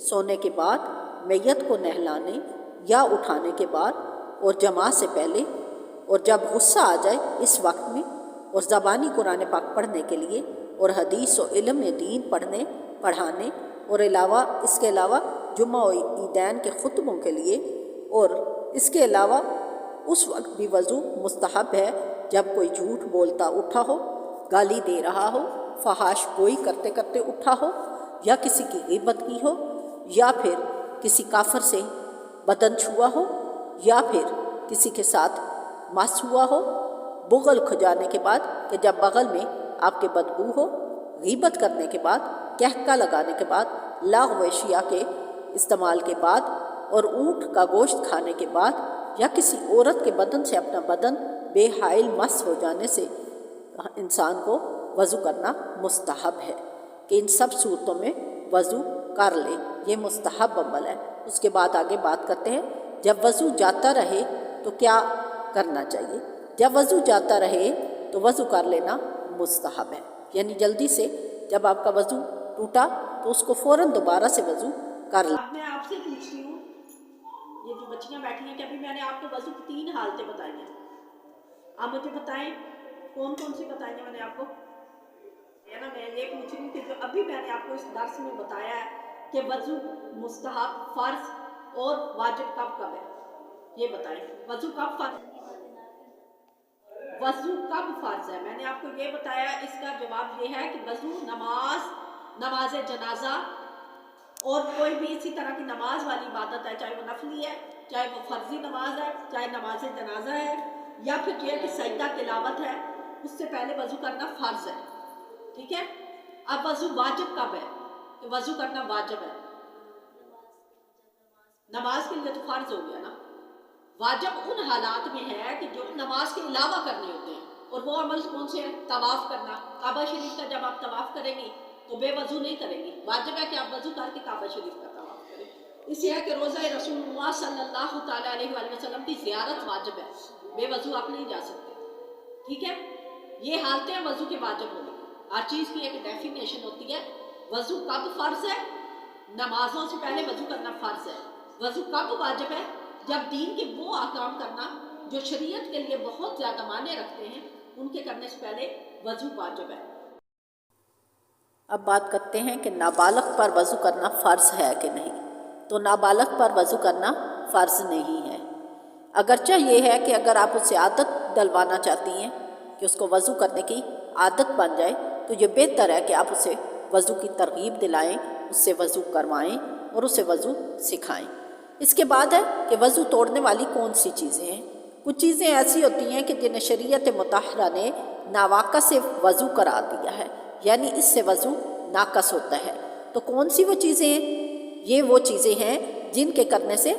سونے کے بعد، میت کو نہلانے یا اٹھانے کے بعد، اور جماعت سے پہلے، اور جب غصہ آ جائے اس وقت میں، اور زبانی قرآن پاک پڑھنے کے لیے، اور حدیث و علم دین پڑھانے، اور اس کے علاوہ جمعہ و عیدین کے خطبوں کے لیے، اور اس کے علاوہ اس وقت بھی وضو مستحب ہے جب کوئی جھوٹ بولتا اٹھا ہو، گالی دے رہا ہو، فحش گوئی کرتے کرتے اٹھا ہو، یا کسی کی غیبت کی ہو، یا پھر کسی کافر سے بدن چھوا ہو، یا پھر کسی کے ساتھ مس ہوا ہو، بغل کھجانے کے بعد کہ جب بغل میں آپ کے بدبو ہو، غیبت کرنے کے بعد، کہکا لگانے کے بعد، لاغو اشیاء کے استعمال کے بعد، اور اونٹ کا گوشت کھانے کے بعد، یا کسی عورت کے بدن سے اپنا بدن بے حائل مس ہو جانے سے انسان کو وضو کرنا مستحب ہے کہ ان سب صورتوں میں وضو کر لے، یہ مستحب عمل ہے۔ اس کے بعد آگے بات کرتے ہیں جب وضو جاتا رہے تو کیا کرنا چاہیے۔ جب وضو جاتا رہے تو وضو کر لینا مستحب ہے، یعنی جلدی سے جب آپ کا وضو ٹوٹا تو اس کو فوراً دوبارہ سے وضو کر لیں۔ اب میں آپ سے پوچھتی ہوں، یہ جو بچیاں بیٹھی ہیں کہ ابھی میں نے آپ کو وضو کی 3 حالتیں بتائی ہیں، آپ مجھے بتائیں کون کون سی بتائی ہیں میں نے آپ کو، ہے نا؟ میں یہ پوچھ رہی ہوں کہ جو ابھی میں نے آپ کو اس درس میں بتایا ہے کہ وضو مستحب، فرض اور واجب کب کب ہے، یہ بتائیں وضو کب فرض ہے۔ میں نے آپ کو یہ بتایا، اس کا جواب یہ ہے کہ وضو نماز جنازہ اور کوئی بھی اسی طرح کی نماز والی عبادت ہے، چاہے وہ نفلی ہے، چاہے وہ فرضی نماز ہے، چاہے نماز جنازہ ہے، یا پھر یہ کہ سجدہ تلاوت ہے، اس سے پہلے وضو کرنا فرض ہے، ٹھیک ہے؟ اب وضو واجب کب ہے کہ وضو کرنا واجب ہے؟ نماز کے لیے تو فرض ہو گیا نا۔ واجب ان حالات میں ہے کہ جو نماز کے علاوہ کرنے ہوتے ہیں، اور وہ عمل کون سے ہیں؟ طواف کرنا۔ کعبہ شریف کا جب آپ طواف کریں گی تو بے وضو نہیں کریں گی، واجب ہے کہ آپ وضو کر کے کعبہ شریف کا طواف کریں۔ اس لیے کہ روزہ رسول اللہ صلی اللہ تعالیٰ علیہ وآلہ وسلم کی زیارت واجب ہے، بے وضو آپ نہیں جا سکتے، ٹھیک ہے؟ یہ حالتیں وضو کے واجب ہونے کی۔ ہر چیز کی ایک ڈیفینیشن ہوتی ہے۔ وضو کب فرض ہے؟ نمازوں سے پہلے وضو کرنا فرض ہے۔ وضو کب واجب ہے؟ جب دین کے وہ احکام کرنا جو شریعت کے لیے بہت زیادہ معنی رکھتے ہیں، ان کے کرنے سے پہلے وضو واجب ہے۔ اب بات کرتے ہیں کہ نابالغ پر وضو کرنا فرض ہے کہ نہیں۔ تو نابالغ پر وضو کرنا فرض نہیں ہے، اگرچہ یہ ہے کہ اگر آپ اسے عادت ڈلوانا چاہتی ہیں کہ اس کو وضو کرنے کی عادت بن جائے تو یہ بہتر ہے کہ آپ اسے وضو کی ترغیب دلائیں، اس سے وضو کروائیں اور اسے وضو سکھائیں۔ اس کے بعد ہے کہ وضو توڑنے والی کون سی چیزیں ہیں۔ کچھ چیزیں ایسی ہوتی ہیں کہ جنہیں شریعت مطہرہ نے ناواقع سے وضو کرا دیا ہے، یعنی اس سے وضو ناقص ہوتا ہے۔ تو کون سی وہ چیزیں ہیں؟ یہ وہ چیزیں ہیں جن کے کرنے سے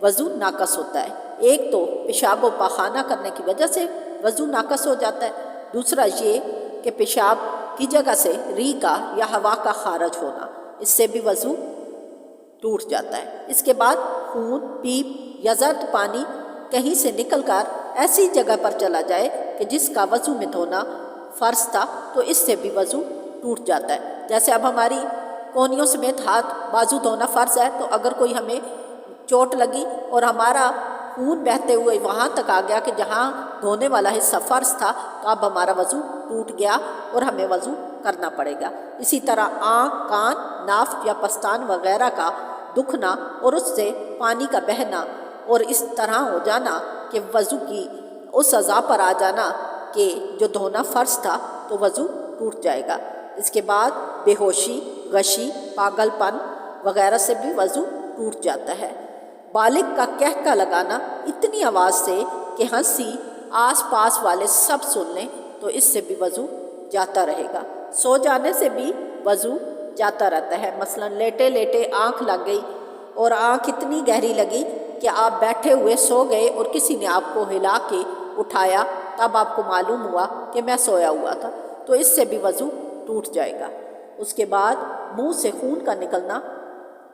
وضو ناقص ہوتا ہے۔ ایک تو پیشاب و پاخانہ کرنے کی وجہ سے وضو ناقص ہو جاتا ہے، دوسرا یہ کہ پیشاب کی جگہ سے ریح کا یا ہوا کا خارج ہونا، اس سے بھی وضو ٹوٹ جاتا ہے۔ اس کے بعد خون، پیپ یا زرد پانی کہیں سے نکل کر ایسی جگہ پر چلا جائے کہ جس کا وضو میں دھونا فرض تھا تو اس سے بھی وضو ٹوٹ جاتا ہے۔ جیسے اب ہماری کونیوں سمیت ہاتھ بازو دھونا فرض ہے، تو اگر کوئی ہمیں چوٹ لگی اور ہمارا خون بہتے ہوئے وہاں تک آ گیا کہ جہاں دھونے والا حصہ فرض تھا، تو اب ہمارا وضو ٹوٹ گیا اور ہمیں وضو کرنا پڑے گا۔ اسی طرح آنکھ، کان، ناف یا پستان وغیرہ کا دکھنا اور اس سے پانی کا بہنا اور اس طرح ہو جانا کہ وضو کی اس اعضاء پر آ جانا کہ جو دھونا فرض تھا تو وضو ٹوٹ جائے گا۔ اس کے بعد بے ہوشی، غشی، پاگل پن وغیرہ سے بھی وضو ٹوٹ جاتا ہے۔ بالغ کا کہکا لگانا اتنی آواز سے کہ ہنسی آس پاس والے سب سن لیں تو اس سے بھی وضو جاتا رہے گا۔ سو جانے سے بھی وضو جاتا رہتا ہے، مثلا لیٹے لیٹے آنکھ لگ گئی اور آنکھ اتنی گہری لگی کہ آپ بیٹھے ہوئے سو گئے اور کسی نے آپ کو ہلا کے اٹھایا، تب آپ کو معلوم ہوا کہ میں سویا ہوا تھا، تو اس سے بھی وضو ٹوٹ جائے گا۔ اس کے بعد منہ سے خون کا نکلنا،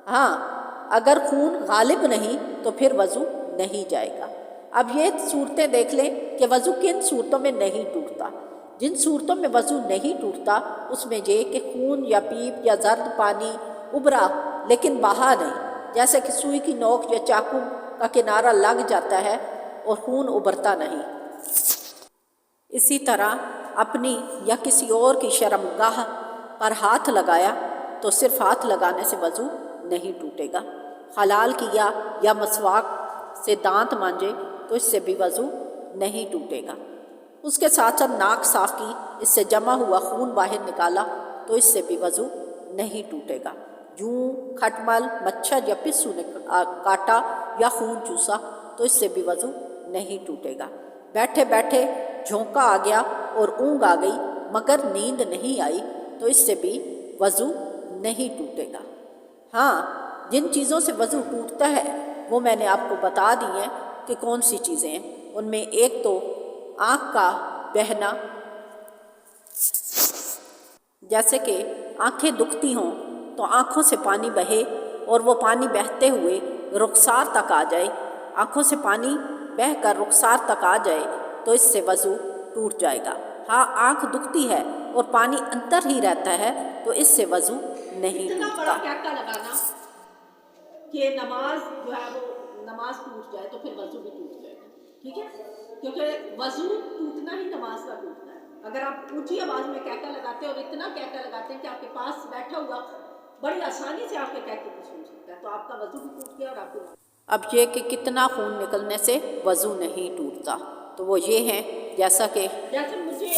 ہاں اگر خون غالب نہیں تو پھر وضو نہیں جائے گا۔ اب یہ صورتیں دیکھ لیں کہ وضو کن صورتوں میں نہیں ٹوٹتا۔ جن صورتوں میں وضو نہیں ٹوٹتا اس میں یہ کہ خون یا پیپ یا زرد پانی ابھرا لیکن بہا نہیں، جیسے کہ سوئی کی نوک یا چاقو کا کنارہ لگ جاتا ہے اور خون ابھرتا نہیں۔ اسی طرح اپنی یا کسی اور کی شرمگاہ پر ہاتھ لگایا تو صرف ہاتھ لگانے سے وضو نہیں ٹوٹے گا۔ حلال کیا یا مسواک سے دانت مانجے تو اس سے بھی وضو نہیں ٹوٹے گا۔ اس کے ساتھ ساتھ ناک صاف کی، اس سے جمع ہوا خون باہر نکالا تو اس سے بھی وضو نہیں ٹوٹے گا۔ جوں، کھٹمل، مچھر یا پسو نے کاٹا یا خون چوسا تو اس سے بھی وضو نہیں ٹوٹے گا۔ بیٹھے بیٹھے جھونکا آ گیا اور اونگ آ گئی مگر نیند نہیں آئی تو اس سے بھی وضو نہیں ٹوٹے گا۔ ہاں، جن چیزوں سے وضو ٹوٹتا ہے وہ میں نے آپ کو بتا دی ہیں کہ کون سی چیزیں ہیں۔ ان میں ایک تو آنکھ کا بہنا، جیسے کہ آنکھیں دکھتی ہوں تو آنکھوں سے پانی بہے اور وہ پانی بہتے ہوئے رخسار تک آ جائے، آنکھوں سے پانی بہہ کر رخسار تک آ جائے تو اس سے وضو ٹوٹ جائے گا۔ ہاں، آنکھ دکھتی ہے اور پانی اندر ہی رہتا ہے تو اس سے وضو نہیں اتنا ٹوٹتا۔ بڑا کہکا لگانا کہ نماز جو ہے وہ نماز ٹوٹ جائے تو پھر وضو بھی ٹوٹ جائے گا، ٹھیک ہے؟ کیونکہ وضو ٹوٹنا ہی نماز کا ٹوٹنا ہے۔ اگر آپ اونچی آواز میں کہکا لگاتے ہیں اور اتنا کہکا لگاتے ہیں کہ آپ کے پاس بیٹھا ہوا بڑی آسانی سے آپ کے کہکے کو سن سکتا ہے تو آپ کا وضو بھی ٹوٹ گیا اور آپ کو۔ اب یہ کہ کتنا خون نکلنے سے وضو نہیں ٹوٹتا، تو وہ یہ ہیں جیسا کہ مجھے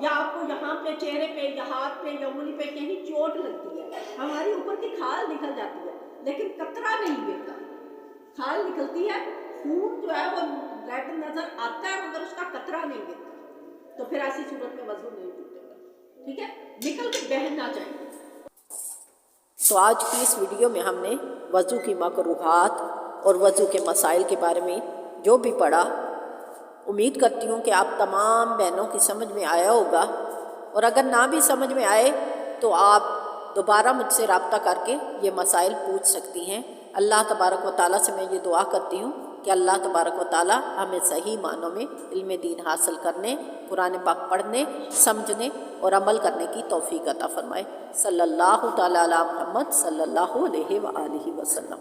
یا آپ کو یہاں پہ چہرے پہ یا ہاتھ پہ یا انگلی پہ کہیں چوٹ لگتی ہے، ہماری اوپر کی کھال نکل جاتی ہے لیکن قطرہ نہیں گرتا۔ کھال نکلتی ہے، خون جو ہے وہ ریڈ نظر آتا ہے مگر اس کا قطرہ نہیں گرتا، تو پھر ایسی صورت میں وضو نہیں ٹوٹے گا، ٹھیک ہے؟ نکل کے بہنا چاہیے۔ تو آج کی اس ویڈیو میں ہم نے وضو کی مکروہات اور وضو کے مسائل کے بارے میں جو بھی پڑھا، امید کرتی ہوں کہ آپ تمام بہنوں کی سمجھ میں آیا ہوگا، اور اگر نہ بھی سمجھ میں آئے تو آپ دوبارہ مجھ سے رابطہ کر کے یہ مسائل پوچھ سکتی ہیں۔ اللہ تبارک و تعالیٰ سے میں یہ دعا کرتی ہوں کہ اللہ تبارک و تعالیٰ ہمیں صحیح معنوں میں علم دین حاصل کرنے، قرآن پاک پڑھنے، سمجھنے اور عمل کرنے کی توفیق عطا فرمائے۔ صلی اللہ تعالیٰ علی محمد صلی اللہ علیہ وآلہ وسلم۔